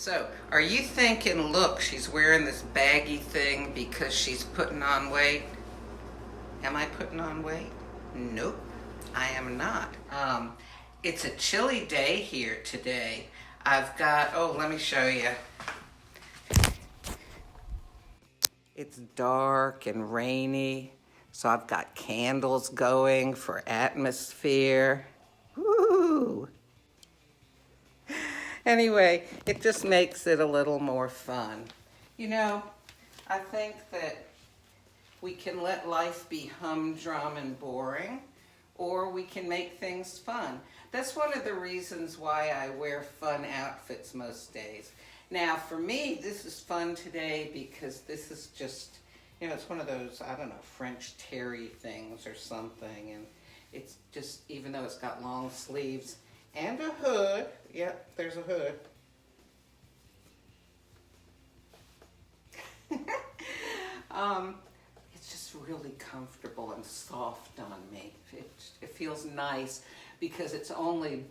So, are you thinking, look, she's wearing this baggy thing because she's putting on weight? Am I putting on weight? Nope, I am not. It's a chilly day here today. I've got, oh, let me show you. It's dark and rainy, so I've got candles going for atmosphere. Woo! Anyway, it just makes it a little more fun. You know, I think that we can let life be humdrum and boring, or we can make things fun. That's one of the reasons why I wear fun outfits most days. Now, for me, this is fun today because this is just, you know, it's one of those, I don't know, French terry things or something. And it's just, even though it's got long sleeves and a hood, yep, there's a hood. It's just really comfortable and soft on me. It feels nice because it's only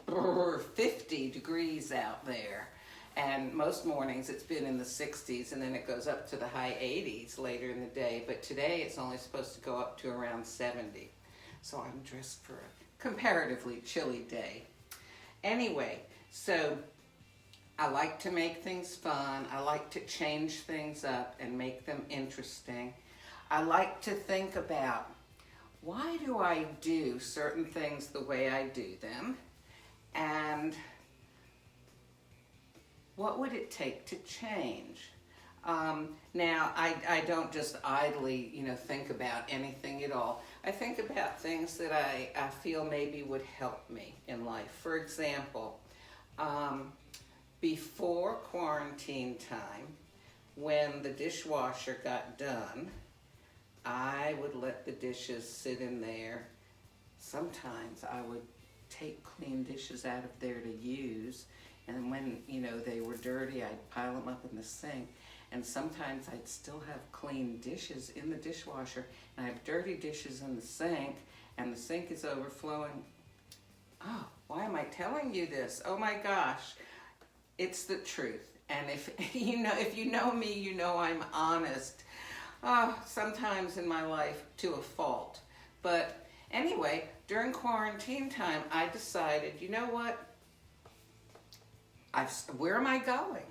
50 degrees out there. And most mornings it's been in the 60s, and then it goes up to the high 80s later in the day. But today it's only supposed to go up to around 70. So I'm dressed for a comparatively chilly day. Anyway, so I like to make things fun. I like to change things up and make them interesting. I like to think about, why do I do certain things the way I do them? And what would it take to change? Now, I don't just idly, think about anything at all. I think about things that I feel maybe would help me in life. For example, before quarantine time, when the dishwasher got done, I would let the dishes sit in there. Sometimes I would take clean dishes out of there to use, and when, they were dirty, I'd pile them up in the sink. And sometimes I'd still have clean dishes in the dishwasher, and I have dirty dishes in the sink, and the sink is overflowing. Oh, why am I telling you this? Oh my gosh, it's the truth. And if you know me, you know I'm honest. Sometimes in my life to a fault. But anyway, during quarantine time, I decided, you know what? Where am I going?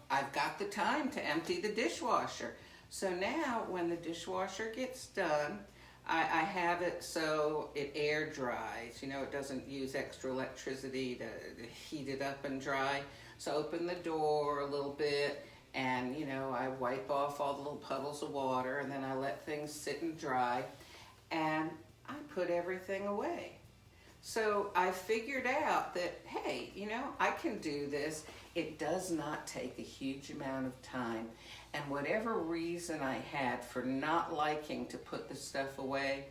I've got the time to empty the dishwasher. So now when the dishwasher gets done, I have it so it air dries. It doesn't use extra electricity to heat it up and dry. So open the door a little bit, and I wipe off all the little puddles of water, and then I let things sit and dry, and I put everything away. So I figured out that, hey, I can do this. It does not take a huge amount of time. And whatever reason I had for not liking to put the stuff away,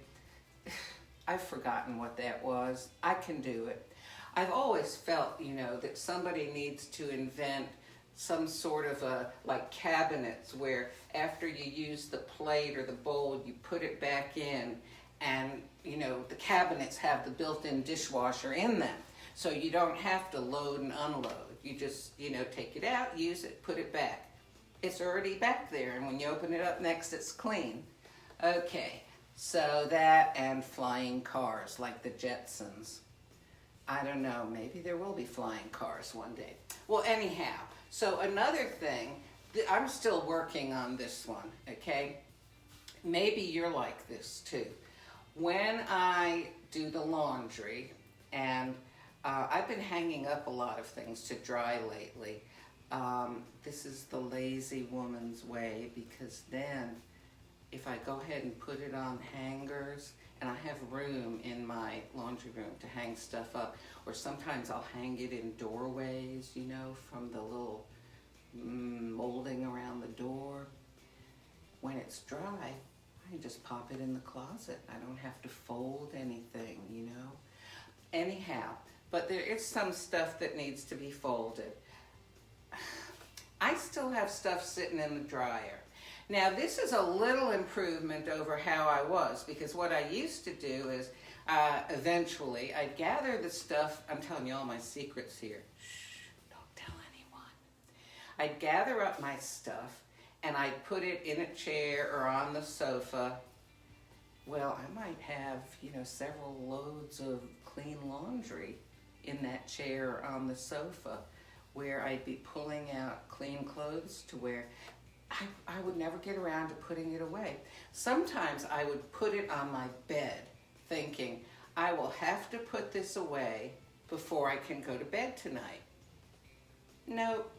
I've forgotten what that was. I can do it. I've always felt, that somebody needs to invent some sort of like cabinets where after you use the plate or the bowl, you put it back in, and the cabinets have the built-in dishwasher in them. So you don't have to load and unload. You just, take it out, use it, put it back. It's already back there, and when you open it up next, it's clean. Okay, so that and flying cars like the Jetsons. I don't know, maybe there will be flying cars one day. Well, anyhow, so another thing, I'm still working on this one, okay? Maybe you're like this too. When I do the laundry, and I've been hanging up a lot of things to dry lately. This is the lazy woman's way, because then if I go ahead and put it on hangers, and I have room in my laundry room to hang stuff up, or sometimes I'll hang it in doorways, from the little molding around the door. When it's dry, I just pop it in the closet. I don't have to fold anything, Anyhow, but there is some stuff that needs to be folded. I still have stuff sitting in the dryer. Now, this is a little improvement over how I was, because what I used to do is eventually I'd gather the stuff. I'm telling you all my secrets here. Shh, don't tell anyone. I'd gather up my stuff and I'd put it in a chair or on the sofa. Well, I might have, several loads of clean laundry in that chair or on the sofa, where I'd be pulling out clean clothes to wear. I would never get around to putting it away. Sometimes I would put it on my bed thinking, I will have to put this away before I can go to bed tonight. Nope.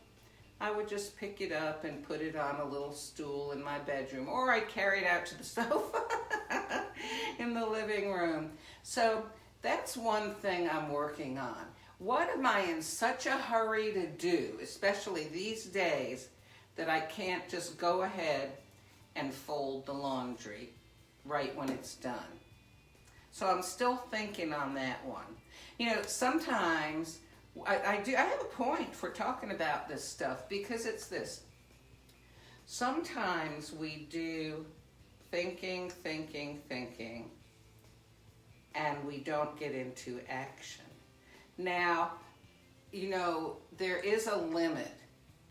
I would just pick it up and put it on a little stool in my bedroom, or I'd carry it out to the sofa in the living room. So that's one thing I'm working on. What am I in such a hurry to do, especially these days, that I can't just go ahead and fold the laundry right when it's done? So I'm still thinking on that one. Sometimes I have a point for talking about this stuff, because it's this. Sometimes we do thinking, and we don't get into action. Now, there is a limit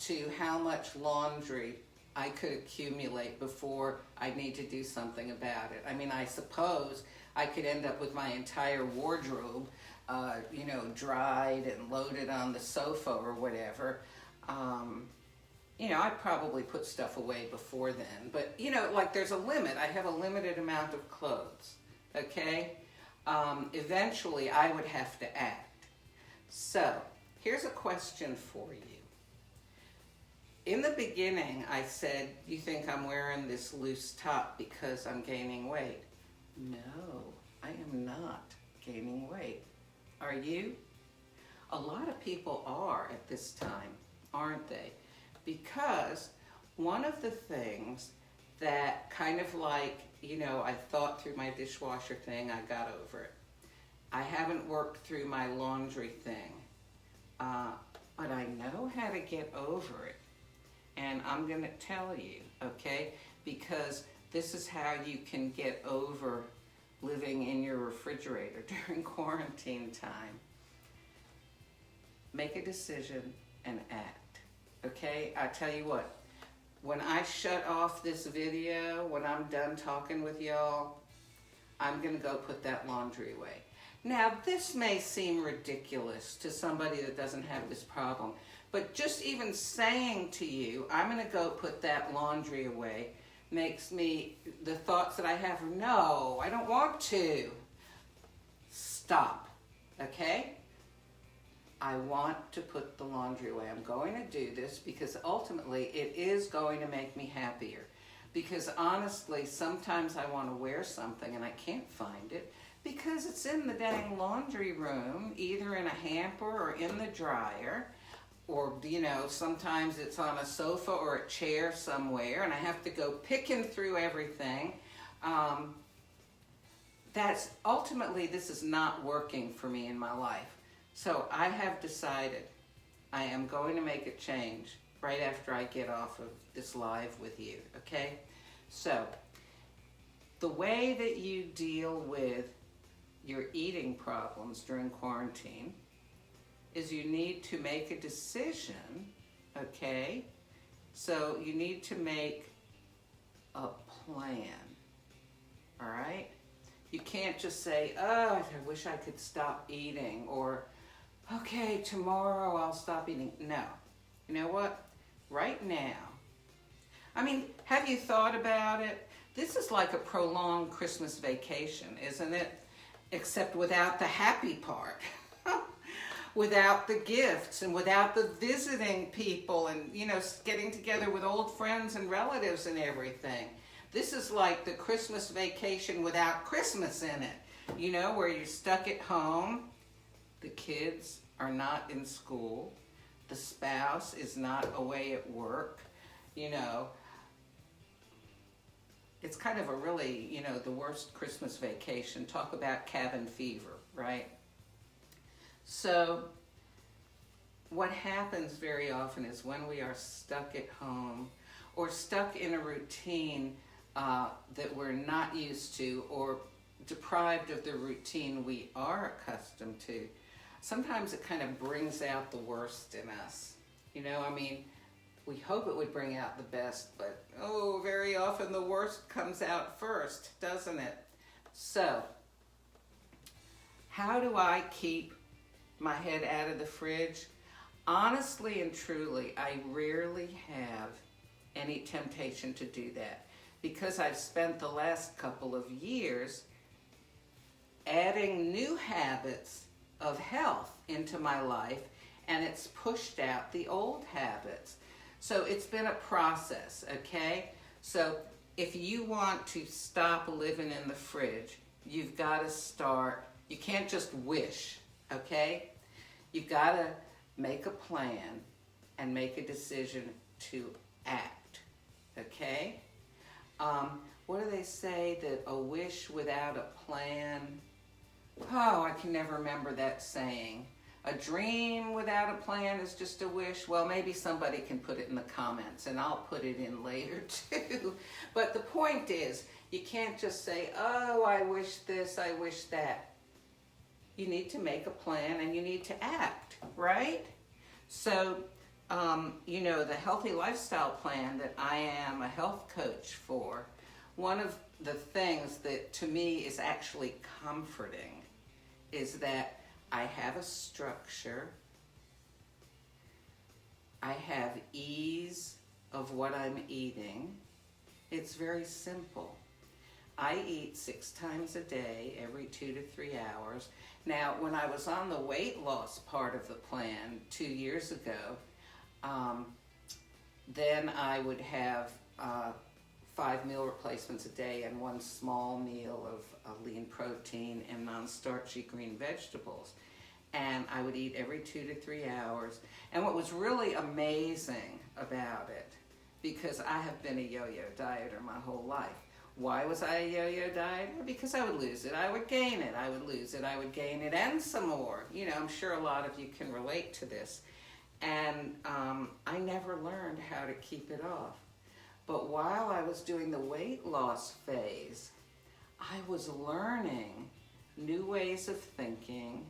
to how much laundry I could accumulate before I need to do something about it. I mean, I suppose I could end up with my entire wardrobe, dried and loaded on the sofa or whatever. I'd probably put stuff away before then. But, there's a limit. I have a limited amount of clothes, okay? Eventually, I would have to act. So, here's a question for you. In the beginning, I said, you think I'm wearing this loose top because I'm gaining weight? No, I am not gaining weight. Are you? A lot of people are at this time, aren't they? Because one of the things that kind of I thought through my dishwasher thing, I got over it. I haven't worked through my laundry thing, but I know how to get over it. And I'm going to tell you, okay? Because this is how you can get over living in your refrigerator during quarantine time. Make a decision and act, okay? I tell you what, when I shut off this video, when I'm done talking with y'all, I'm going to go put that laundry away. Now, this may seem ridiculous to somebody that doesn't have this problem, but just even saying to you, I'm going to go put that laundry away, makes me, the thoughts that I have, no, I don't want to. Stop, okay? I want to put the laundry away. I'm going to do this because ultimately it is going to make me happier. Because honestly, sometimes I want to wear something and I can't find it because it's in the dang laundry room, either in a hamper or in the dryer. Or, sometimes it's on a sofa or a chair somewhere, and I have to go picking through everything. This is not working for me in my life. So I have decided I am going to make a change right after I get off of this live with you, okay? So, the way that you deal with your eating problems during quarantine is you need to make a decision, okay? So you need to make a plan, all right? You can't just say, oh, I wish I could stop eating, or, okay, tomorrow I'll stop eating. No. You know what? Right now, have you thought about it? This is like a prolonged Christmas vacation, isn't it? Except without the happy part. Without the gifts and without the visiting people and, getting together with old friends and relatives and everything. This is like the Christmas vacation without Christmas in it, where you're stuck at home. The kids are not in school. The spouse is not away at work, It's kind of a really, the worst Christmas vacation. Talk about cabin fever, right? So what happens very often is when we are stuck at home or stuck in a routine that we're not used to, or deprived of the routine we are accustomed to, sometimes it kind of brings out the worst in us. we hope it would bring out the best, but oh, very often the worst comes out first, doesn't it? So, how do I keep my head out of the fridge? Honestly and truly, I rarely have any temptation to do that because I've spent the last couple of years adding new habits of health into my life, and it's pushed out the old habits. So it's been a process, okay? So if you want to stop living in the fridge, you've got to start. You can't just wish, okay? You've got to make a plan and make a decision to act, okay? What do they say, that a wish without a plan? Oh, I can never remember that saying. A dream without a plan is just a wish. Well, maybe somebody can put it in the comments, and I'll put it in later too. But the point is, you can't just say, oh, I wish this, I wish that. You need to make a plan and you need to act, right? So, you know, the Healthy Lifestyle Plan that I am a health coach for, one of the things that to me is actually comforting is that I have a structure, I have ease of what I'm eating. It's very simple. I eat 6 times a day, every 2 to 3 hours. Now, when I was on the weight loss part of the plan 2 years ago, then I would have 5 meal replacements a day and 1 small meal of lean protein and non-starchy green vegetables. And I would eat every 2 to 3 hours. And what was really amazing about it, because I have been a yo-yo dieter my whole life. Why was I a yo-yo dieter? Because I would lose it, I would gain it, I would lose it, I would gain it, and some more. You know, I'm sure a lot of you can relate to this. And I never learned how to keep it off. But while I was doing the weight loss phase, I was learning new ways of thinking,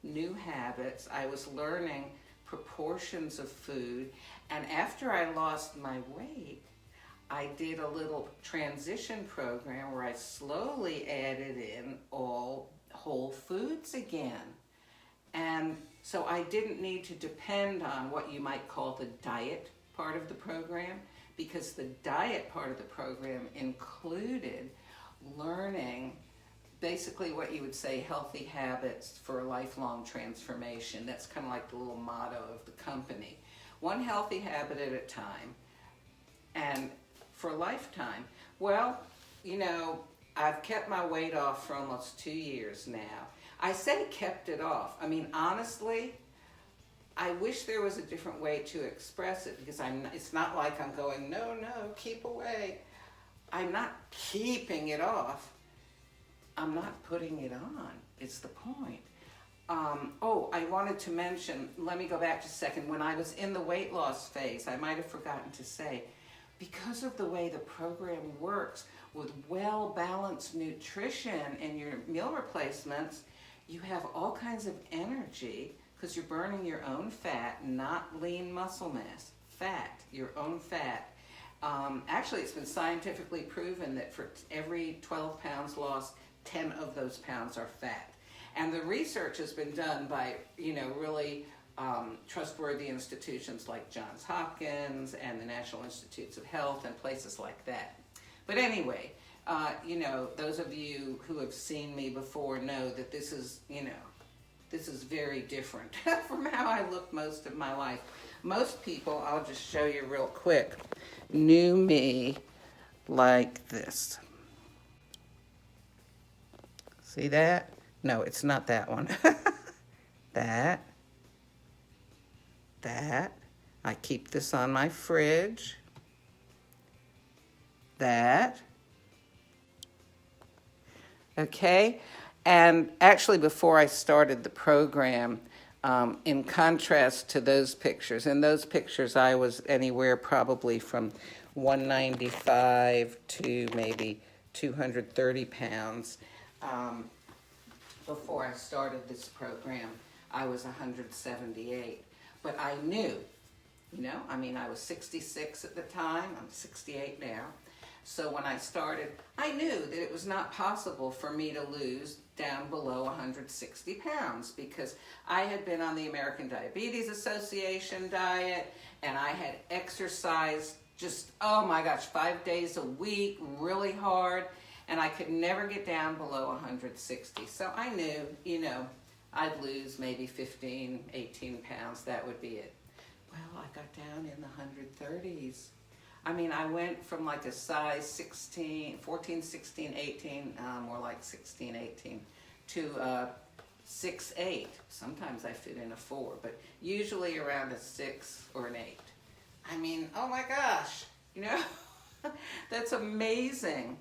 new habits. I was learning proportions of food. And after I lost my weight, I did a little transition program where I slowly added in all whole foods again. And so I didn't need to depend on what you might call the diet part of the program, because the diet part of the program included learning basically what you would say healthy habits for a lifelong transformation. That's kind of like the little motto of the company. One healthy habit at a time, and for a lifetime. Well, you know, I've kept my weight off for almost 2 years now. I say kept it off. I mean, honestly, I wish there was a different way to express it, because it's not like I'm going, no, keep away. I'm not keeping it off. I'm not putting it on. It's the point. I wanted to mention, let me go back just a second. When I was in the weight loss phase, I might have forgotten to say, because of the way the program works with well-balanced nutrition in your meal replacements, you have all kinds of energy because you're burning your own fat, not lean muscle mass. Fat, your own fat. Actually, it's been scientifically proven that for every 12 pounds lost, 10 of those pounds are fat. And the research has been done by, really trustworthy institutions like Johns Hopkins and the National Institutes of Health and places like that. But anyway, those of you who have seen me before know that this is very different from how I looked most of my life. Most people, I'll just show you real quick, knew me like this. See that? No, it's not that one. That. I keep this on my fridge. That. Okay? And actually, before I started the program, in contrast to those pictures, in those pictures I was anywhere probably from 195 to maybe 230 pounds. Before I started this program, I was 178. But I knew You know, I mean, I was 66 at the time. I'm 68 now. So when I started, I knew that it was not possible for me to lose down below 160 pounds because I had been on the American Diabetes Association diet and I had exercised just, oh my gosh, 5 days a week, really hard, and I could never get down below 160. So I knew, you know, I'd lose maybe 15, 18 pounds. That would be it. Well, I got down in the 130s. I mean, I went from like a size 16, 14, 16, 18, more like 16, 18, to 6'8". Sometimes I fit in a 4, but usually around a 6 or an 8. I mean, oh my gosh, you know, that's amazing.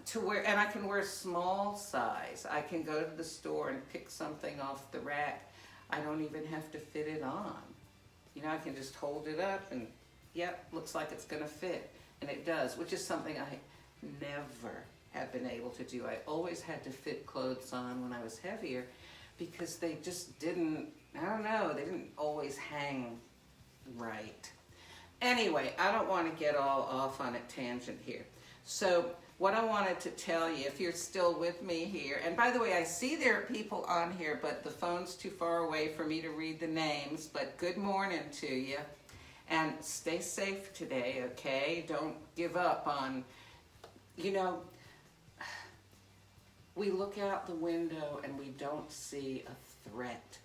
To wear, and I can wear small size. I can go to the store and pick something off the rack. I don't even have to fit it on. You know, I can just hold it up and, yep, looks like it's going to fit. And it does, which is something I never have been able to do. I always had to fit clothes on when I was heavier because they just didn't, I don't know, they didn't always hang right. Anyway, I don't want to get all off on a tangent here. So what I wanted to tell you, if you're still with me here, and by the way, I see there are people on here, but the phone's too far away for me to read the names, but good morning to you. And stay safe today, okay? Don't give up on, you know, we look out the window and we don't see a threat.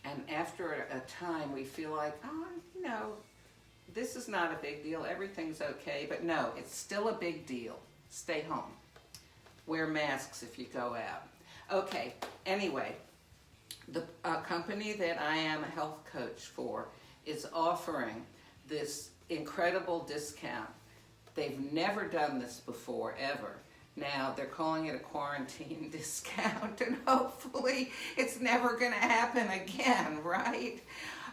And after a time, we feel like, oh, you know, this is not a big deal. Everything's okay. But no, it's still a big deal. Stay home. Wear masks if you go out. Okay, anyway, the company that I am a health coach for is offering this incredible discount. They've never done this before, ever. Now, they're calling it a quarantine discount, and hopefully it's never going to happen again, right?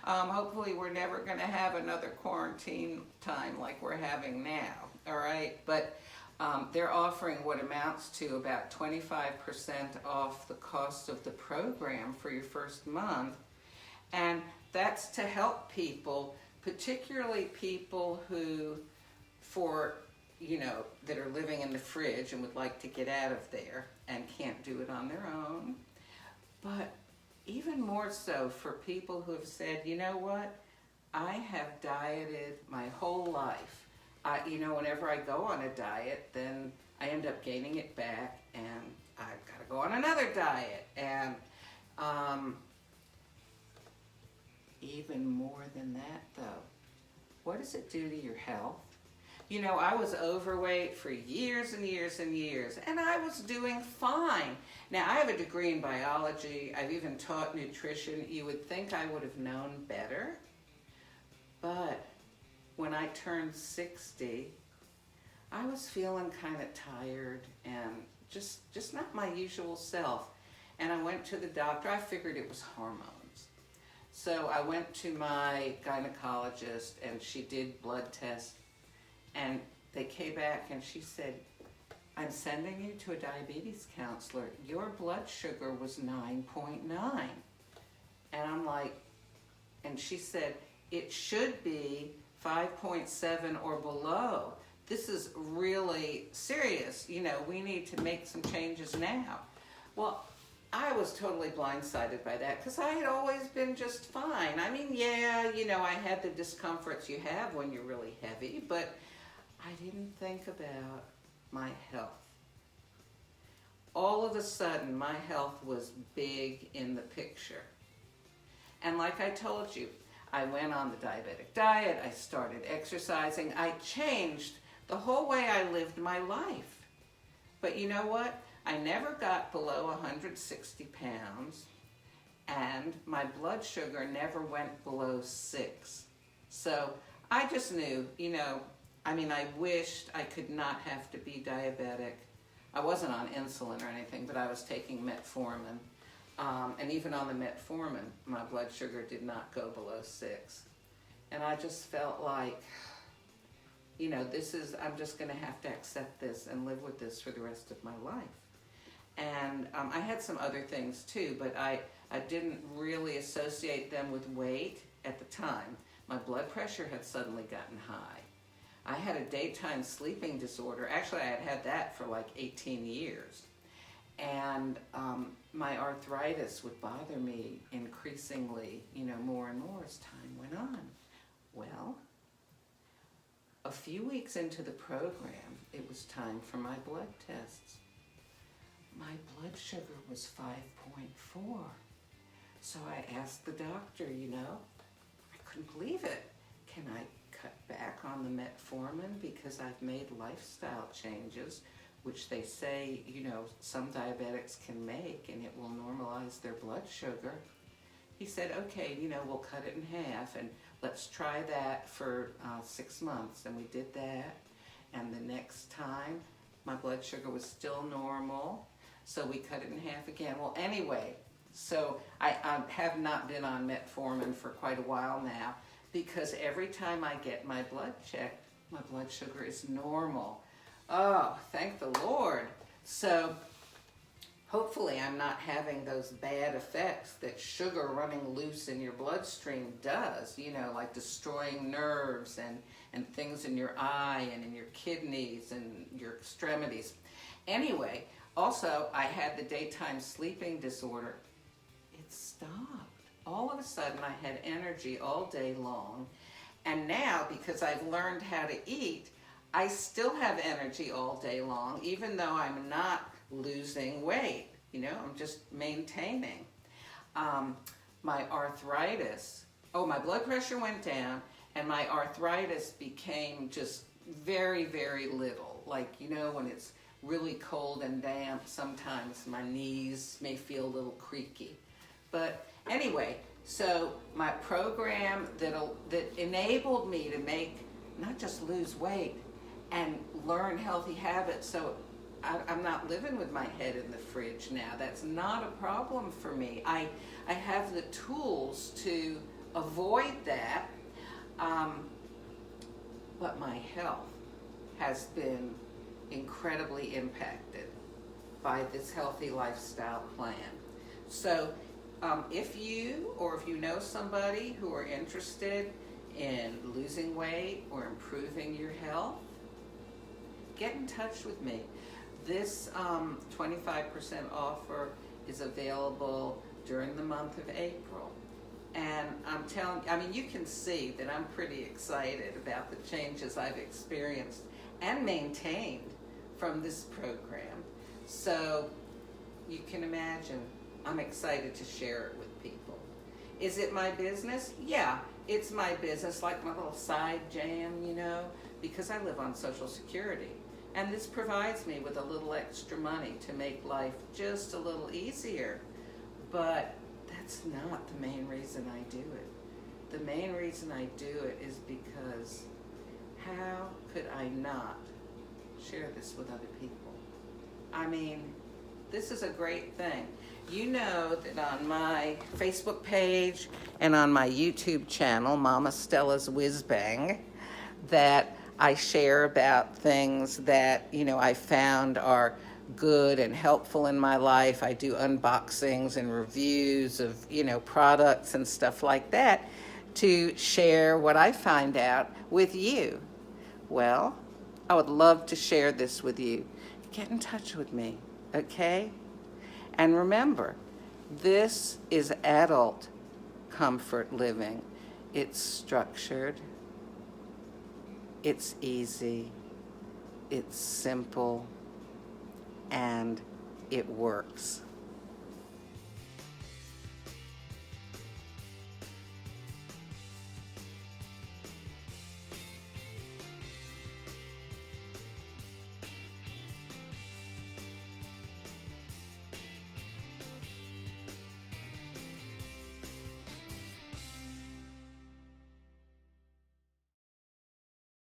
Hopefully we're never going to have another quarantine time like we're having now, all right? But they're offering what amounts to about 25% off the cost of the program for your first month. And that's to help people, particularly people who, you know, that are living in the fridge and would like to get out of there and can't do it on their own. But even more so for people who have said, you know what, I have dieted my whole life. You know, whenever I go on a diet, then I end up gaining it back and I've got to go on another diet. And even more than that, though, what does it do to your health? You know, I was overweight for years and years and years, and I was doing fine. Now, I have a degree in biology. I've even taught nutrition. You would think I would have known better. But when I turned 60, I was feeling kind of tired and just not my usual self. And I went to the doctor. I figured it was hormones. So I went to my gynecologist, and she did blood tests. And they came back and she said, I'm sending you to a diabetes counselor. Your blood sugar was 9.9. And I'm like, and she said, it should be 5.7 or below. This is really serious. You know, we need to make some changes now. Well, I was totally blindsided by that because I had always been just fine. I mean, yeah, you know, I had the discomforts you have when you're really heavy, but I didn't think about my health. All of a sudden, my health was big in the picture. And like I told you, I went on the diabetic diet, I started exercising, I changed the whole way I lived my life. But you know what? I never got below 160 pounds, and my blood sugar never went below 6. So I just knew, you know, I mean, I wished I could not have to be diabetic. I wasn't on insulin or anything, but I was taking metformin. And even on the metformin, my blood sugar did not go below 6. And I just felt like, you know, I'm just going to have to accept this and live with this for the rest of my life. And I had some other things too, but I didn't really associate them with weight at the time. my blood pressure had suddenly gotten high. I had a daytime sleeping disorder. Actually, I had had that for like 18 years. And my arthritis would bother me increasingly, more and more as time went on. Well, a few weeks into the program, it was time for my blood tests. My blood sugar was 5.4. So I asked the doctor, I couldn't believe it. Can I cut back on the metformin because I've made lifestyle changes, which they say, some diabetics can make, and it will normalize their blood sugar. He said, okay, we'll cut it in half, and let's try that for 6 months. And we did that, and the next time, my blood sugar was still normal, so we cut it in half again. Well, anyway, so I have not been on metformin for quite a while now, because every time I get my blood checked, my blood sugar is normal. Oh, thank the Lord. So hopefully I'm not having those bad effects that sugar running loose in your bloodstream does, like destroying nerves and things in your eye and in your kidneys and your extremities. Anyway, also I had the daytime sleeping disorder. It stopped. All of a sudden I had energy all day long. And now, because I've learned how to eat, I still have energy all day long, even though I'm not losing weight. I'm just maintaining. My arthritis, my blood pressure went down, and my arthritis became just very, very little. Like, when it's really cold and damp, sometimes my knees may feel a little creaky. But anyway, so my program that enabled me to not just lose weight and learn healthy habits, so I'm not living with my head in the fridge now. That's not a problem for me. I have the tools to avoid that, but my health has been incredibly impacted by this healthy lifestyle plan. So if you know somebody who are interested in losing weight or improving your health, get in touch with me. This 25% offer is available during the month of April. And you can see that I'm pretty excited about the changes I've experienced and maintained from this program. So you can imagine I'm excited to share it with people. Is it my business? Yeah, it's my business, like my little side jam, because I live on Social Security. And this provides me with a little extra money to make life just a little easier. But that's not the main reason I do it. The main reason I do it is because how could I not share this with other people? This is a great thing. You know that on my Facebook page and on my YouTube channel, Mama Stella's Whiz Bang, that I share about things that, I found are good and helpful in my life. I do unboxings and reviews of, products and stuff like that to share what I find out with you. Well, I would love to share this with you. Get in touch with me, okay? And remember, this is adult comfort living. It's structured, it's easy, it's simple, and it works.